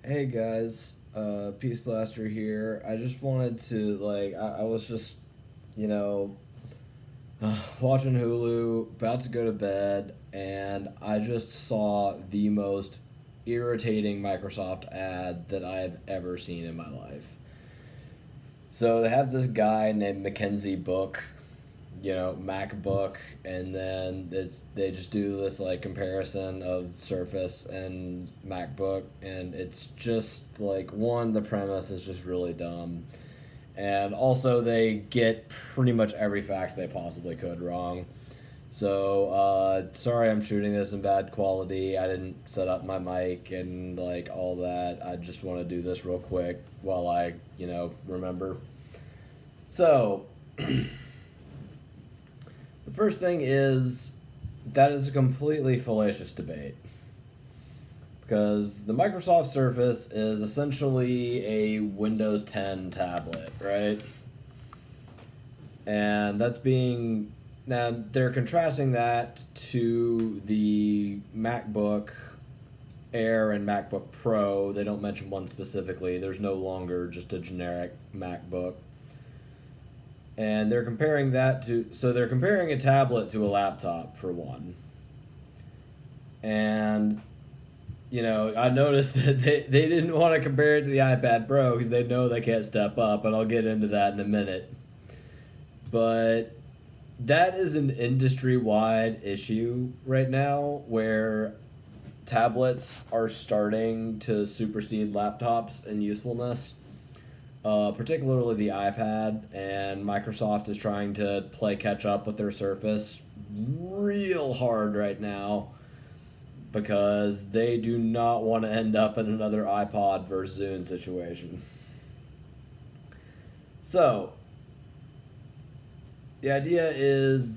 Hey guys, Peace Blaster here. I just wanted to I was just, you know, watching Hulu, about to go to bed, and I just saw the most irritating Microsoft ad that I've ever seen in my life. So they have this guy named Mackenzie Book, MacBook, and then they just do this like comparison of Surface and MacBook, and it's just like one, the premise is just really dumb, and also they get pretty much every fact they possibly could wrong. So sorry, I'm shooting this in bad quality. I didn't set up my mic and like all that. I just want to do this real quick while I remember. So the first thing is that is a completely fallacious debate because the Microsoft Surface is essentially a Windows 10 tablet, right? And that's being now they're contrasting that to the MacBook Air and MacBook Pro. They don't mention one specifically. There's no longer just a generic MacBook. And they're comparing that to, so they're comparing a tablet to a laptop for one. And I noticed that they didn't want to compare it to the iPad Pro because they know they can't step up, and I'll get into that in a minute. But that is an industry-wide issue right now where tablets are starting to supersede laptops in usefulness. Particularly the iPad, and Microsoft is trying to play catch up with their Surface real hard right now because they do not want to end up in another iPod versus Zune situation. So, the idea is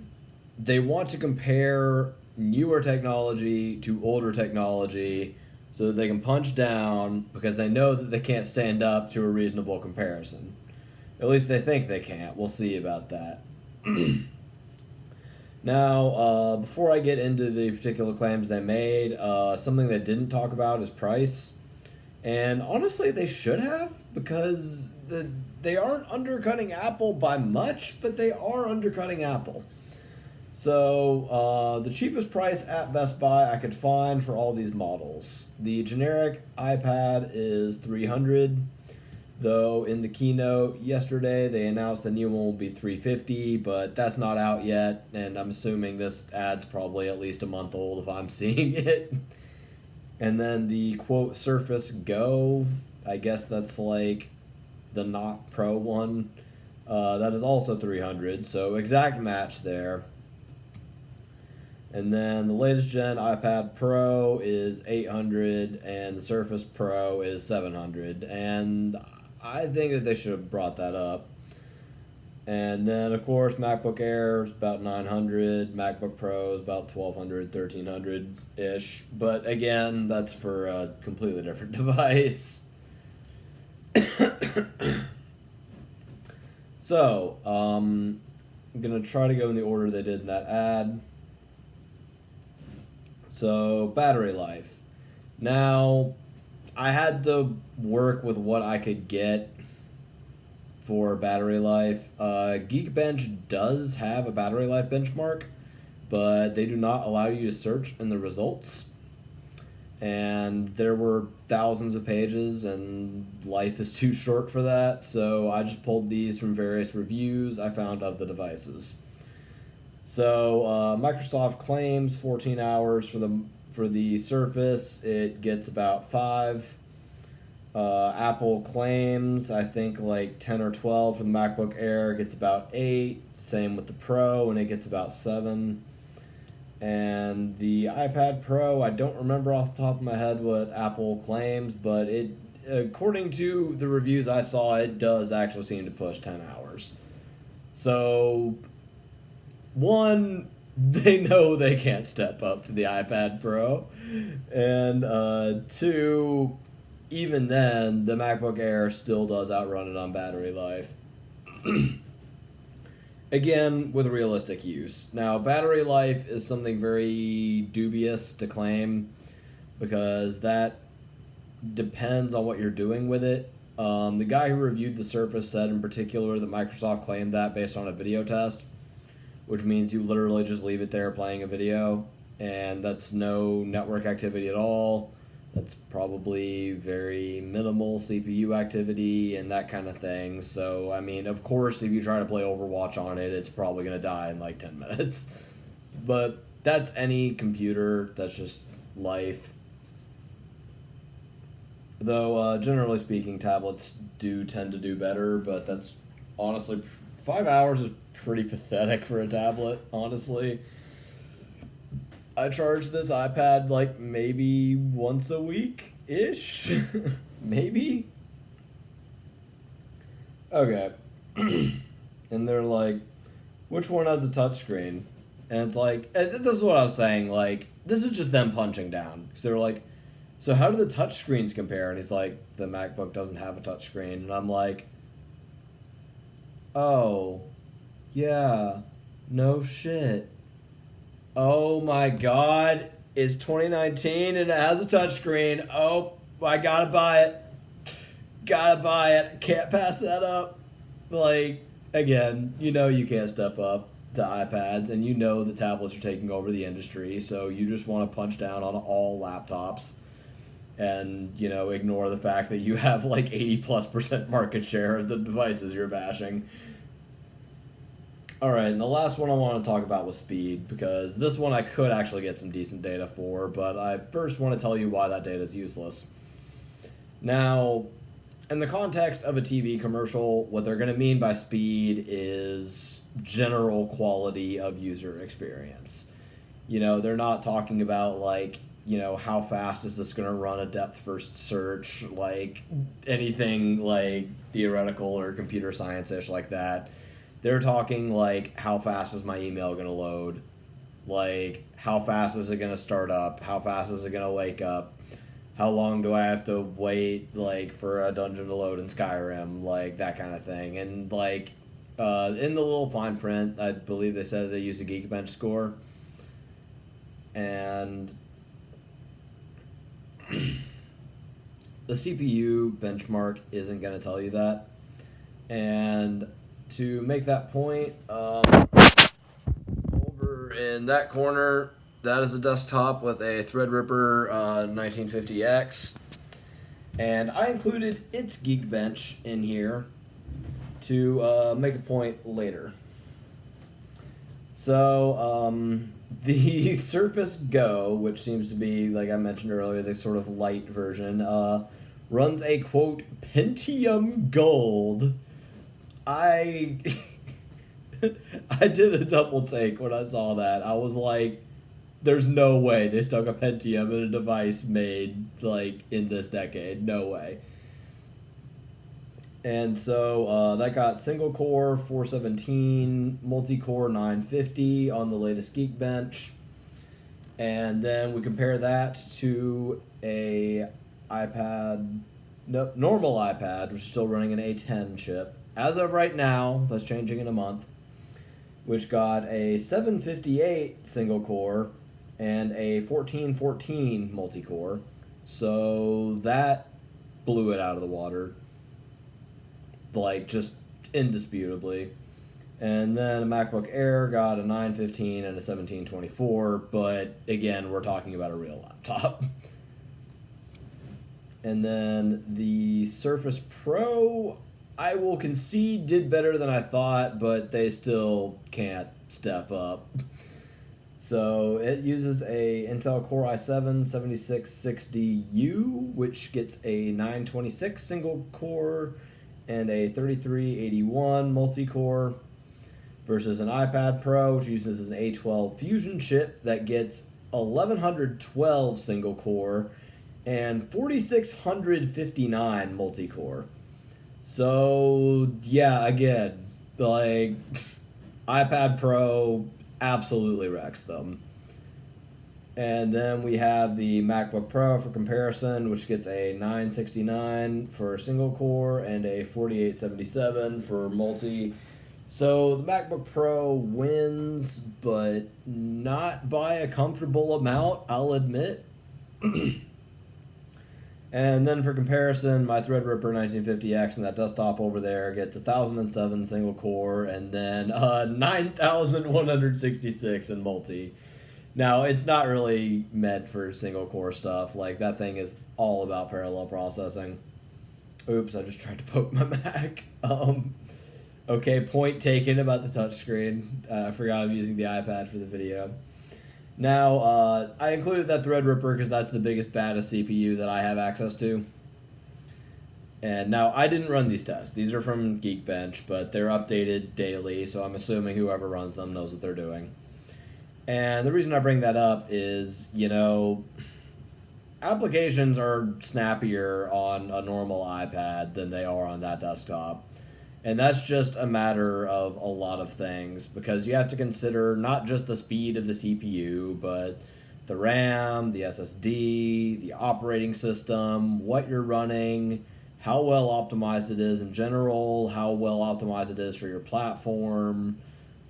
they want to compare newer technology to older technology so that they can punch down because they know that they can't stand up to a reasonable comparison. At least they think they can't. We'll see about that. Now, before I get into the particular claims they made, something they didn't talk about is price. And honestly, they should have because they aren't undercutting Apple by much, but they are undercutting Apple. So, the cheapest price at Best Buy I could find for all these models. The generic iPad is $300, though in the keynote yesterday they announced the new one will be $350, but that's not out yet, and I'm assuming this ad's probably at least a month old if I'm seeing it. And then the quote Surface Go, I guess that's like the not Pro one. That is also $300, so exact match there. And then the latest gen iPad Pro is $800 and the Surface Pro is $700. And I think that they should have brought that up. And then of course MacBook Air is about $900, MacBook Pro is about $1,200, $1,300-ish. But again, that's for a completely different device. So, I'm going to try to go in the order they did in that ad. So, battery life. Now, I had to work with what I could get for battery life. Geekbench does have a battery life benchmark, but they do not allow you to search in the results. And there were thousands of pages, and life is too short for that, so I just pulled these from various reviews I found of the devices. So Microsoft claims 14 hours for the Surface. It gets about 5. Apple claims I think like 10 or 12 for the MacBook Air. It gets about 8. Same with the Pro, and it gets about 7. And the iPad Pro, I don't remember off the top of my head what Apple claims, but it, according to the reviews I saw, it does actually seem to push 10 hours. So one, they know they can't step up to the iPad Pro, and two, even then, the MacBook Air still does outrun it on battery life. Again, with realistic use. Now, battery life is something very dubious to claim because that depends on what you're doing with it. The guy who reviewed the Surface said in particular that Microsoft claimed that based on a video test, which means you literally just leave it there playing a video, and that's no network activity at all. That's probably very minimal CPU activity and that kind of thing. So, I mean, of course, if you try to play Overwatch on it, it's probably going to die in like 10 minutes. But that's any computer. That's just life. Though, generally speaking, tablets do tend to do better, but that's honestly, 5 hours is pretty pathetic for a tablet, honestly. I charge this iPad like maybe once a week ish. Maybe. Okay. And they're like, which one has a touchscreen? And it's like, this is what I was saying. Like, this is just them punching down. Because they were like, so how do the touchscreens compare? And he's like, the MacBook doesn't have a touchscreen. And I'm like, oh, yeah, no shit. Oh my god, it's 2019 and it has a touchscreen. Oh, I gotta buy it. Gotta buy it. Can't pass that up. Like, again, you know you can't step up to iPads, and you know the tablets are taking over the industry, so you just want to punch down on all laptops and, you know, ignore the fact that you have like 80+% market share of the devices you're bashing. All right, and the last one I want to talk about was speed, because this one I could actually get some decent data for, but I first want to tell you why that data is useless. Now, in the context of a TV commercial, what they're going to mean by speed is general quality of user experience. You know, they're not talking about, like, you know, how fast is this going to run a depth-first search, like anything like theoretical or computer science-ish like that. They're talking like, how fast is my email going to load? Like, how fast is it going to start up? How fast is it going to wake up? How long do I have to wait, like, for a dungeon to load in Skyrim? Like, that kind of thing. And, like, in the little fine print, I believe they said they used a Geekbench score. And the CPU benchmark isn't going to tell you that. And to make that point, over in that corner, that is a desktop with a Threadripper 1950X. And I included its Geekbench in here to make a point later. So, the Surface Go, which seems to be, like I mentioned earlier, the sort of light version, runs a, quote, Pentium Gold. I did a double take when I saw that. I was like, there's no way they stuck a Pentium in a device made, like, in this decade. No way. And so that got single core 417, multi-core 950 on the latest Geekbench. And then we compare that to a normal iPad, which is still running an A10 chip. As of right now, that's changing in a month, which got a 758 single core and a 1414 multi-core. So that blew it out of the water, like, just indisputably. And then a MacBook Air got a 915 and a 1724, but again, we're talking about a real laptop. And then the Surface Pro, I will concede, did better than I thought, but they still can't step up. So it uses a Intel Core i7-7660U, which gets a 926 single core and a 3381 multi-core, versus an iPad Pro, which uses an A12 Fusion chip that gets 1112 single core and 4659 multi-core. So, yeah, again, like, iPad Pro absolutely wrecks them. And then we have the MacBook Pro for comparison, which gets a 969 for single core and a 4877 for multi. So the MacBook Pro wins, but not by a comfortable amount, I'll admit. And then for comparison, my Threadripper 1950X and that desktop over there gets 1007 single core and then 9166 in multi. Now, it's not really meant for single core stuff. Like, that thing is all about parallel processing. Oops, I just tried to poke my Mac. Okay, point taken about the touchscreen. I forgot I'm using the iPad for the video. Now, I included that Threadripper because that's the biggest, baddest CPU that I have access to. And now, I didn't run these tests. These are from Geekbench, but they're updated daily, so I'm assuming whoever runs them knows what they're doing. And the reason I bring that up is, applications are snappier on a normal iPad than they are on that desktop. And that's just a matter of a lot of things because you have to consider not just the speed of the CPU, but the RAM, the SSD, the operating system, what you're running, how well optimized it is in general, how well optimized it is for your platform.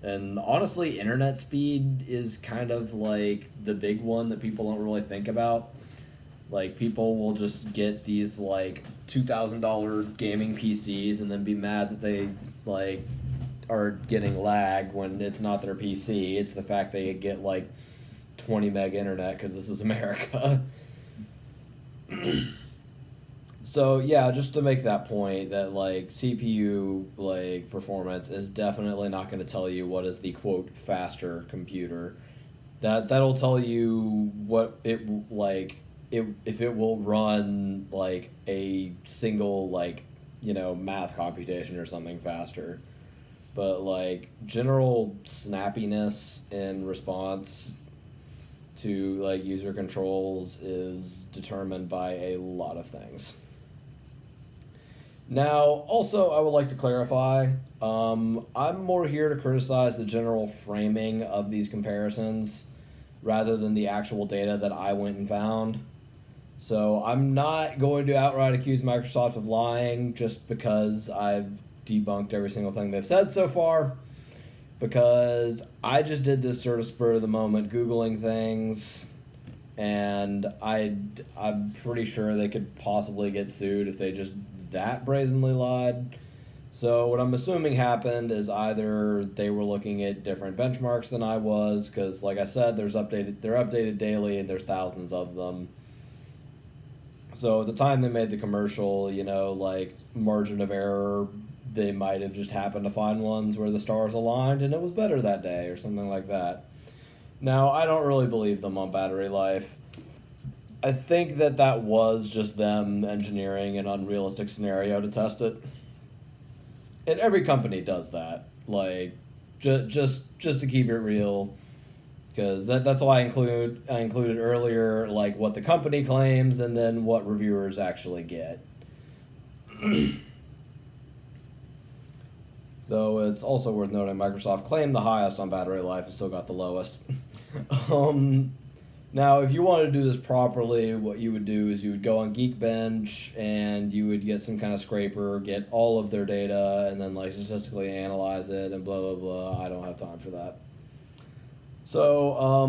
And honestly, internet speed is kind of like the big one that people don't really think about. Like, people will just get these, like, $2,000 gaming PCs and then be mad that they, like, are getting lag when it's not their PC. It's the fact they get, like, 20 meg internet because this is America. So, yeah, just to make that point that, like, CPU, like, performance is definitely not going to tell you what is the, quote, faster computer. That'll tell you what it, like... if it will run like a single math computation or something faster, but like general snappiness in response to like user controls is determined by a lot of things. Now, also, I would like to clarify, I'm more here to criticize the general framing of these comparisons rather than the actual data that I went and found. So I'm not going to outright accuse Microsoft of lying just because I've debunked every single thing they've said so far, because I just did this sort of spur of the moment Googling things, and I'm pretty sure they could possibly get sued if they just that brazenly lied. So what I'm assuming happened is either they were looking at different benchmarks than I was, because like I said, they're updated daily and there's thousands of them. So at the time they made the commercial, like margin of error, they might have just happened to find ones where the stars aligned and it was better that day or something like that. Now, I don't really believe them on battery life. I think that was just them engineering an unrealistic scenario to test it. And every company does that, like, just to keep it real. Because that's why I included earlier, like, what the company claims and then what reviewers actually get. Though it's also worth noting Microsoft claimed the highest on battery life and still got the lowest. Now, if you wanted to do this properly, what you would do is you would go on Geekbench and you would get some kind of scraper, get all of their data, and then like statistically analyze it and blah, blah, blah. I don't have time for that. So,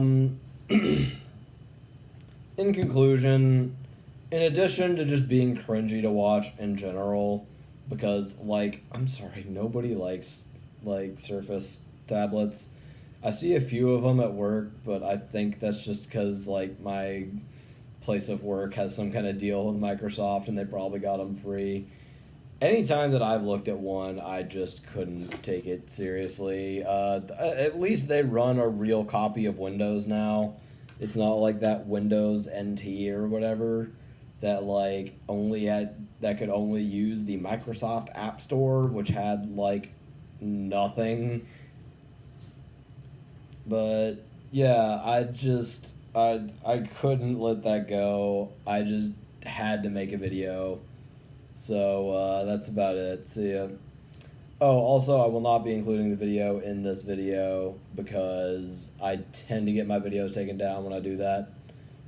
in conclusion, in addition to just being cringy to watch in general, because, like, I'm sorry, nobody likes, like, Surface tablets. I see a few of them at work, but I think that's just because, like, my place of work has some kind of deal with Microsoft and they probably got them free. Anytime that I've looked at one, I just couldn't take it seriously. At least they run a real copy of Windows now. It's not like that Windows NT or whatever that like that could only use the Microsoft App Store, which had like nothing. But yeah, I couldn't let that go. I just had to make a video. So that's about it. See ya. Oh, also, I will not be including the video in this video because I tend to get my videos taken down when I do that.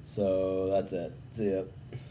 So that's it. See ya.